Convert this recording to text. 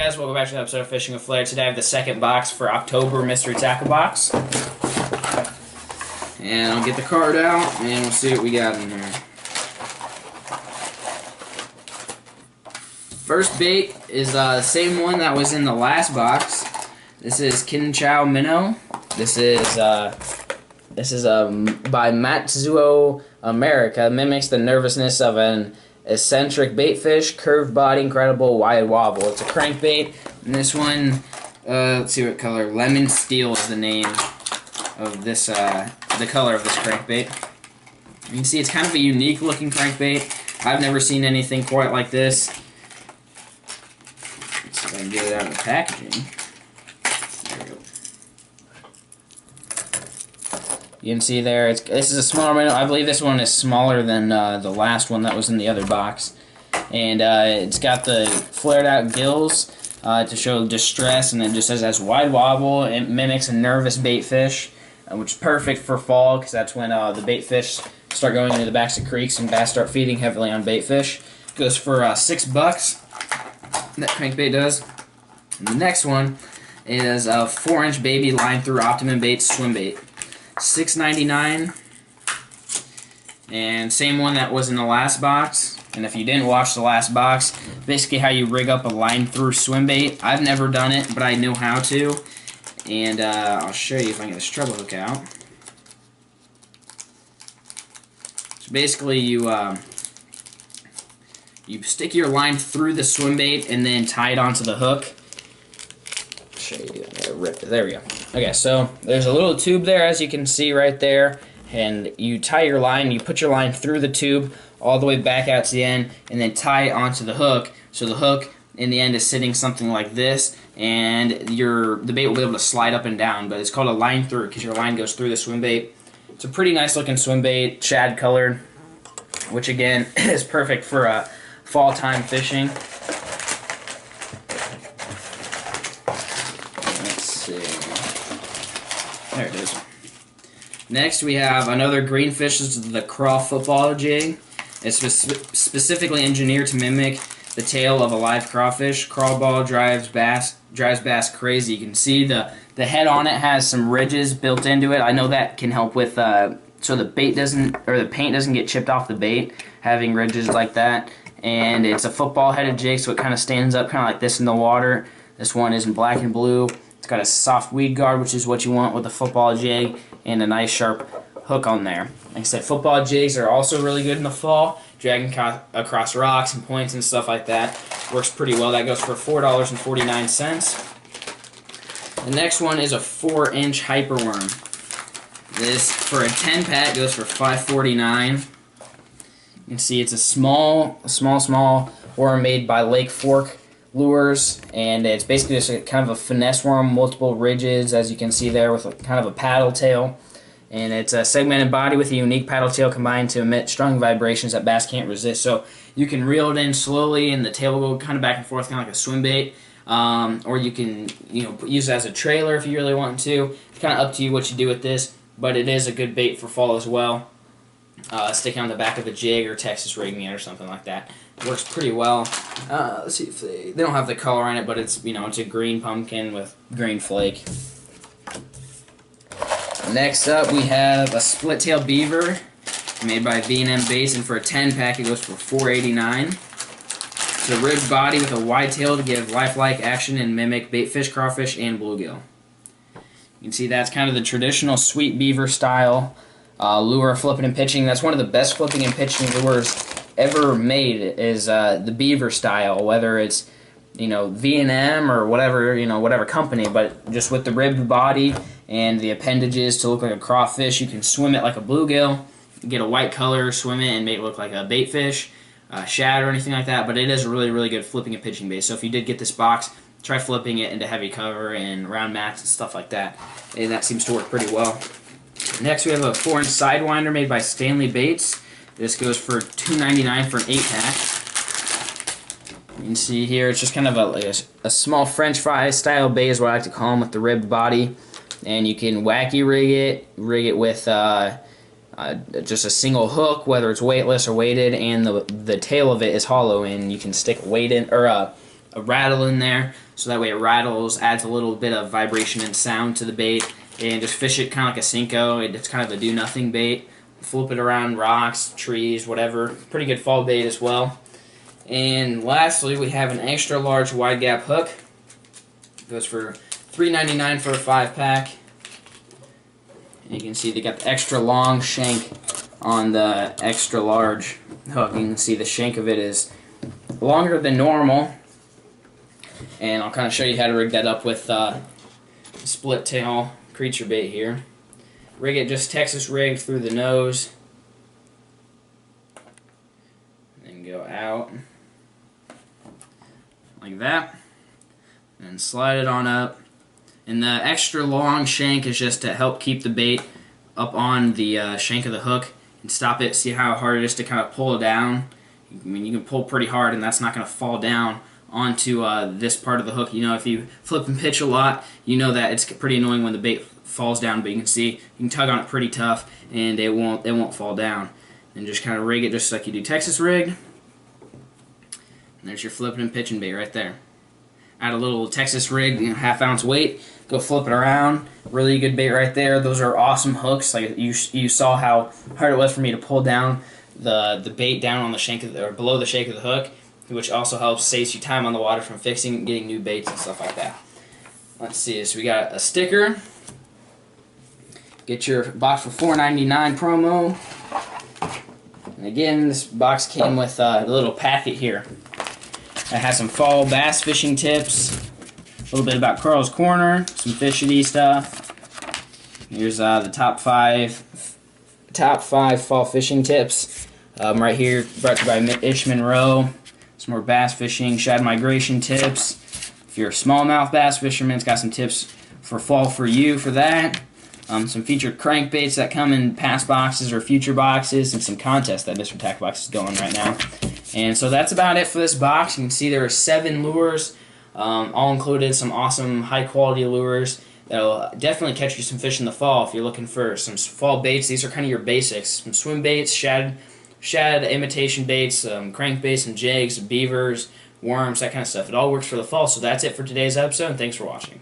Guys, welcome back to another episode of Fishing with Flair. Today I have the second box for October Mystery Tackle Box. And I'll get the card out and we'll see what we got in here. First bait is the same one that was in the last box. This is Kinchow Minnow. This is by Matsuo America. It mimics the nervousness of an eccentric baitfish, curved body, incredible wide wobble. It's a crankbait, and this one, let's see what color. Lemon Steel is the name of this, the color of this crankbait. You can see it's kind of a unique looking crankbait. I've never seen anything quite like this. Let's see if I can get it out of the packaging. There we go. You can see there, this is a smaller minnow. I believe this one is smaller than the last one that was in the other box. And it's got the flared out gills to show distress, and it just says it has wide wobble. It mimics a nervous baitfish, which is perfect for fall because that's when the baitfish start going into the backs of creeks and bass start feeding heavily on baitfish. It goes for $6. That crankbait does. And the next one is a 4-inch baby line through Optimum Baits swim bait. $6.99, and same one that was in the last box. And if you didn't watch the last box, basically how you rig up a line through swim bait. I've never done it, but I know how to, and I'll show you if I can get this treble hook out. So basically you stick your line through the swim bait and then tie it onto the hook. Show you. There we go. Okay, so there's a little tube there, as you can see right there, and you tie your line. You put your line through the tube all the way back out to the end, and then tie it onto the hook. So the hook in the end is sitting something like this, and the bait will be able to slide up and down. But it's called a line through because your line goes through the swim bait. It's a pretty nice looking swim bait, shad colored, which again is perfect for fall time fishing. There it is. Next we have another greenfish. This is the craw football jig. It's specifically engineered to mimic the tail of a live crawfish. Crawl ball drives bass crazy. You can see the head on it has some ridges built into it. I know that can help with so the bait doesn't, or the paint doesn't get chipped off the bait, having ridges like that. And it's a football headed jig, so it kind of stands up kind of like this in the water. This one is in black and blue. It's got a soft weed guard, which is what you want with a football jig, and a nice sharp hook on there. Like I said, football jigs are also really good in the fall, dragging across rocks and points and stuff like that. Works pretty well. That goes for $4.49. The next one is a 4-inch hyperworm. This, for a 10-pack, goes for $5.49. You can see it's a small worm made by Lake Fork Lures, and it's basically just a kind of a finesse worm, multiple ridges, as you can see there, with kind of a paddle tail. And it's a segmented body with a unique paddle tail combined to emit strong vibrations that bass can't resist. So you can reel it in slowly, and the tail will go kind of back and forth, kind of like a swim bait. Or you can, use it as a trailer if you really want to. It's kind of up to you what you do with this, but it is a good bait for fall as well. Stick it on the back of a jig or Texas rig net or something like that. Works pretty well. Let's see if they don't have the color on it, but it's it's a green pumpkin with green flake. Next up we have a split tail beaver made by B&M Basin. For a 10-pack it goes for $4.89. It's a ribbed body with a wide tail to give lifelike action and mimic baitfish, crawfish, and bluegill. You can see that's kind of the traditional sweet beaver style lure flipping and pitching. That's one of the best flipping and pitching lures ever made, is the beaver style, whether it's V&M or whatever company, but just with the ribbed body and the appendages to look like a crawfish. You can swim it like a bluegill, get a white color, swim it, and make it look like a baitfish, shad, or anything like that. But it is a really good flipping and pitching bait. So if you did get this box, try flipping it into heavy cover and round mats and stuff like that, and that seems to work pretty well. Next we have a 4-inch sidewinder made by Stanley Baits. This goes for $2.99 for an 8-pack. You can see here it's just kind of a small French fry style bait is what I like to call them, with the ribbed body. And you can wacky rig it with just a single hook, whether it's weightless or weighted, and the tail of it is hollow, and you can stick weight in, or a rattle in there, so that way it rattles, adds a little bit of vibration and sound to the bait, and just fish it kind of like a Cinco. It's kind of a do-nothing bait. Flip it around rocks, trees, whatever. Pretty good fall bait as well. And lastly, we have an extra large wide gap hook. It goes for $3.99 for a 5-pack. And you can see they got the extra long shank on the extra large hook. You can see the shank of it is longer than normal. And I'll kind of show you how to rig that up with split tail creature bait here. Rig it just Texas rigged through the nose. Then go out like that. And slide it on up. And the extra long shank is just to help keep the bait up on the shank of the hook and stop it. See how hard it is to kind of pull it down? I mean, you can pull pretty hard and that's not going to fall down onto this part of the hook. You know, if you flip and pitch a lot, you know that it's pretty annoying when the bait falls down, but you can see you can tug on it pretty tough and it won't fall down. And just kind of rig it just like you do Texas rig. And there's your flipping and pitching bait right there. Add a little Texas rig, you know, 1/2 ounce weight, go flip it around. Really good bait right there. Those are awesome hooks. Like you saw how hard it was for me to pull down the bait down on the shank of or below the shank of the hook, which also helps saves you time on the water from fixing and getting new baits and stuff like that. Let's see, so we got a sticker. Get your box for $4.99 promo. And again, this box came with a little packet here. It has some fall bass fishing tips, a little bit about Carl's Corner, some fishity stuff. Here's the top five fall fishing tips. Right here, brought to you by Ish Monroe. Some more bass fishing, shad migration tips. If you're a smallmouth bass fisherman, it's got some tips for fall for you for that. Some featured crankbaits that come in past boxes or future boxes, and some contests that Mr. Tack Box is going right now. And so that's about it for this box. You can see there are 7 lures, all included, some awesome high-quality lures that'll definitely catch you some fish in the fall if you're looking for some fall baits. These are kind of your basics. Some swim baits, shad imitation baits, crankbaits, some jigs, beavers, worms, that kind of stuff. It all works for the fall. So that's it for today's episode, and thanks for watching.